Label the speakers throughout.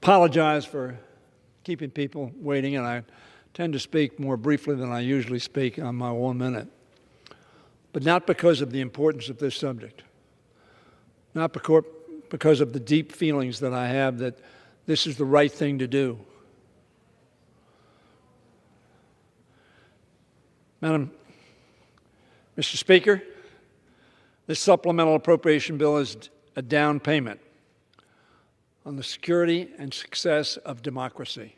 Speaker 1: apologize for keeping people waiting, and I tend to speak more briefly than I usually speak on my 1 minute, but not because of the importance of this subject, not because of the deep feelings that I have that this is the right thing to do. Mr. Speaker, this supplemental appropriation bill is a down payment on the security and success of democracy.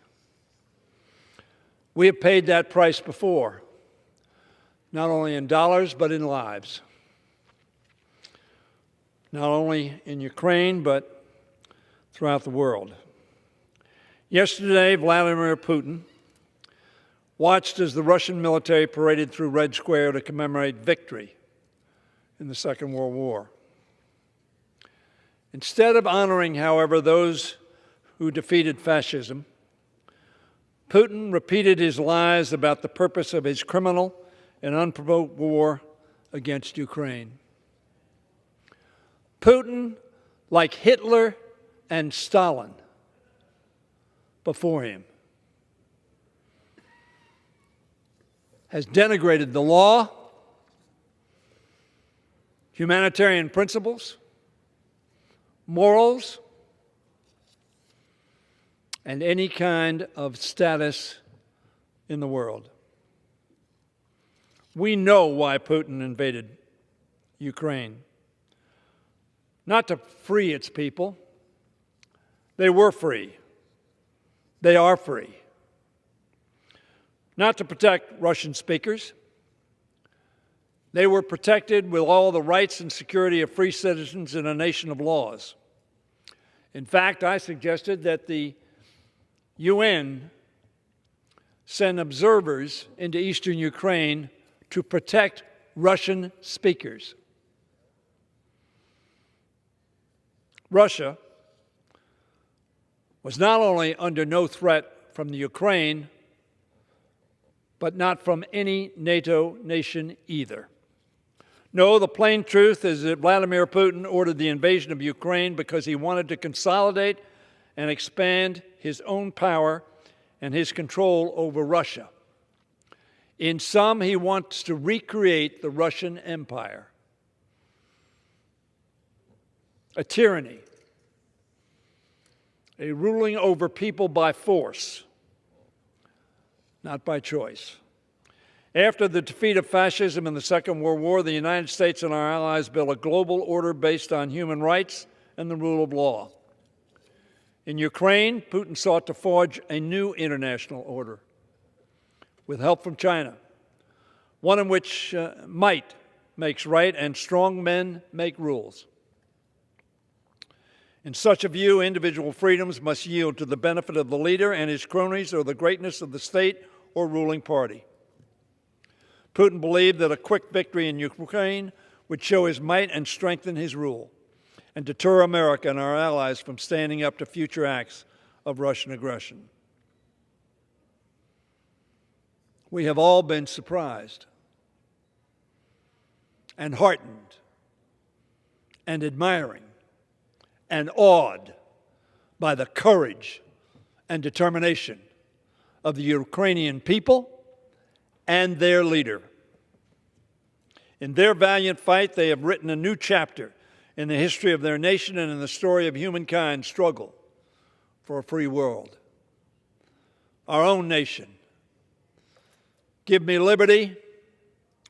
Speaker 1: We have paid that price before, not only in dollars, but in lives. Not only in Ukraine, but throughout the world. Yesterday, Vladimir Putin watched as the Russian military paraded through Red Square to commemorate victory in the Second World War. Instead of honoring, however, those who defeated fascism, Putin repeated his lies about the purpose of his criminal and unprovoked war against Ukraine. Putin, like Hitler and Stalin before him, has denigrated the law, humanitarian principles, morals, and any kind of status in the world. We know why Putin invaded Ukraine. Not to free its people. They were free. They are free. Not to protect Russian speakers. They were protected with all the rights and security of free citizens in a nation of laws. In fact, I suggested that the UN send observers into eastern Ukraine to protect Russian speakers. Russia was not only under no threat from the Ukraine, but not from any NATO nation either. No, the plain truth is that Vladimir Putin ordered the invasion of Ukraine because he wanted to consolidate and expand his own power and his control over Russia. In sum, he wants to recreate the Russian Empire, a tyranny, a ruling over people by force, not by choice. After the defeat of fascism in the Second World War, the United States and our allies built a global order based on human rights and the rule of law. In Ukraine, Putin sought to forge a new international order with help from China, one in which might makes right and strong men make rules. In such a view, individual freedoms must yield to the benefit of the leader and his cronies or the greatness of the state or ruling party. Putin believed that a quick victory in Ukraine would show his might and strengthen his rule, and deter America and our allies from standing up to future acts of Russian aggression. We have all been surprised and heartened and admiring and awed by the courage and determination of the Ukrainian people and their leader. In their valiant fight, they have written a new chapter in the history of their nation and in the story of humankind's struggle for a free world. Our own nation. Give me liberty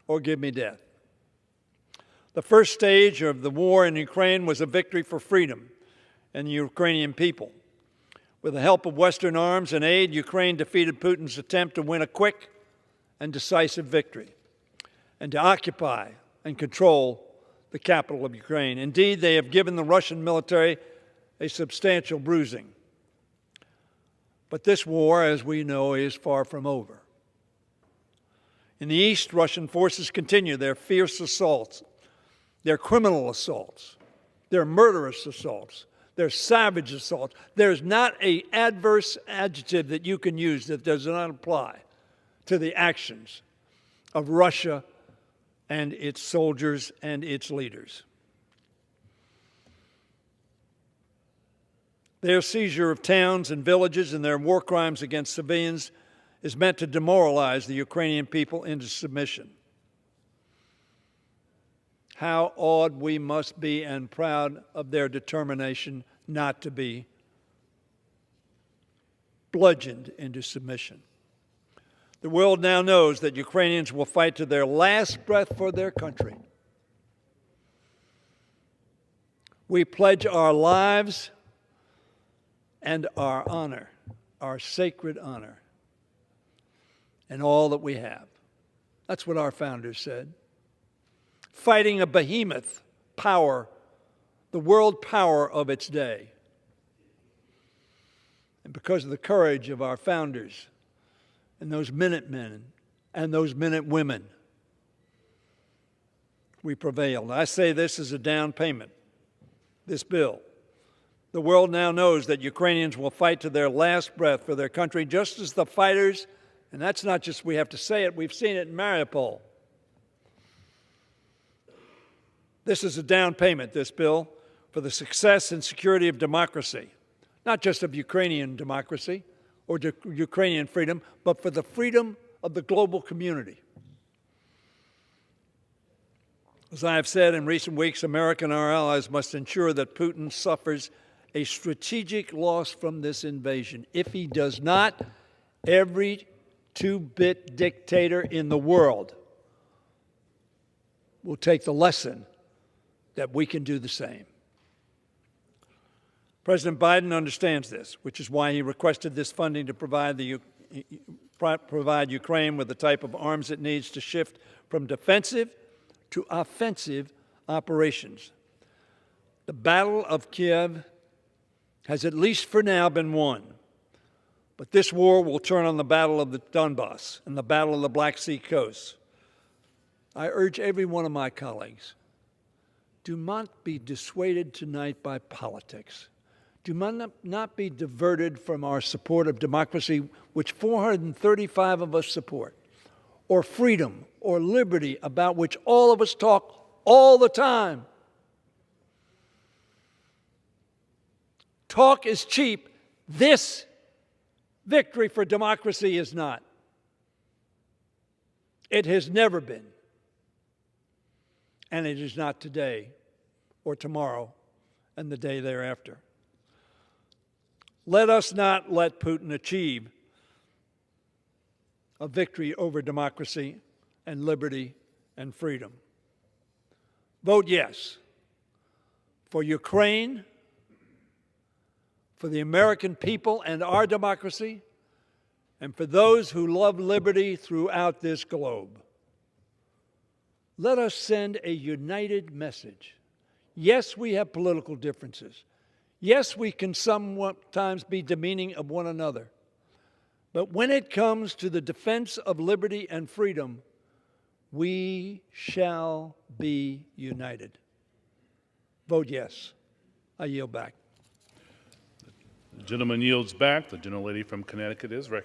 Speaker 1: or give me death. The first stage of the war in Ukraine was a victory for freedom and the Ukrainian people. With the help of Western arms and aid, Ukraine defeated Putin's attempt to win a quick and decisive victory and to occupy and control the capital of Ukraine. Indeed, they have given the Russian military a substantial bruising. But this war, as we know, is far from over. In the east, Russian forces continue their fierce assaults, their criminal assaults, their murderous assaults, their savage assaults. There's not an adverse adjective that you can use that does not apply to the actions of Russia and its soldiers and its leaders. Their seizure of towns and villages and their war crimes against civilians is meant to demoralize the Ukrainian people into submission. How awed we must be and proud of their determination not to be bludgeoned into submission. The world now knows that Ukrainians will fight to their last breath for their country. We pledge our lives and our honor, our sacred honor, and all that we have. That's what our founders said. Fighting a behemoth power, the world power of its day. And because of the courage of our founders and those Minutemen and those Minutewomen, we prevailed. I say this as a down payment, this bill. The world now knows that Ukrainians will fight to their last breath for their country, just as the fighters, and that's not just we have to say it, we've seen it in Mariupol. This is a down payment, this bill, for the success and security of democracy, not just of Ukrainian democracy or Ukrainian freedom, but for the freedom of the global community. As I have said in recent weeks, America and our allies must ensure that Putin suffers a strategic loss from this invasion. If he does not, every two-bit dictator in the world will take the lesson that we can do the same. President Biden understands this, which is why he requested this funding to provide Ukraine with the type of arms it needs to shift from defensive to offensive operations. The Battle of Kiev has, at least for now, been won. But this war will turn on the Battle of the Donbass and the Battle of the Black Sea coast. I urge every one of my colleagues, do not be dissuaded tonight by politics. Do not be diverted from our support of democracy, which 435 of us support, or freedom or liberty, about which all of us talk all the time. Talk is cheap. This victory for democracy is not. It has never been. And it is not today or tomorrow and the day thereafter. Let us not let Putin achieve a victory over democracy and liberty and freedom. Vote yes for Ukraine, for the American people and our democracy, and for those who love liberty throughout this globe. Let us send a united message. Yes, we have political differences. Yes, we can sometimes be demeaning of one another. But when it comes to the defense of liberty and freedom, we shall be united. Vote yes. I yield back.
Speaker 2: The gentleman yields back. The gentlelady from Connecticut is recognized.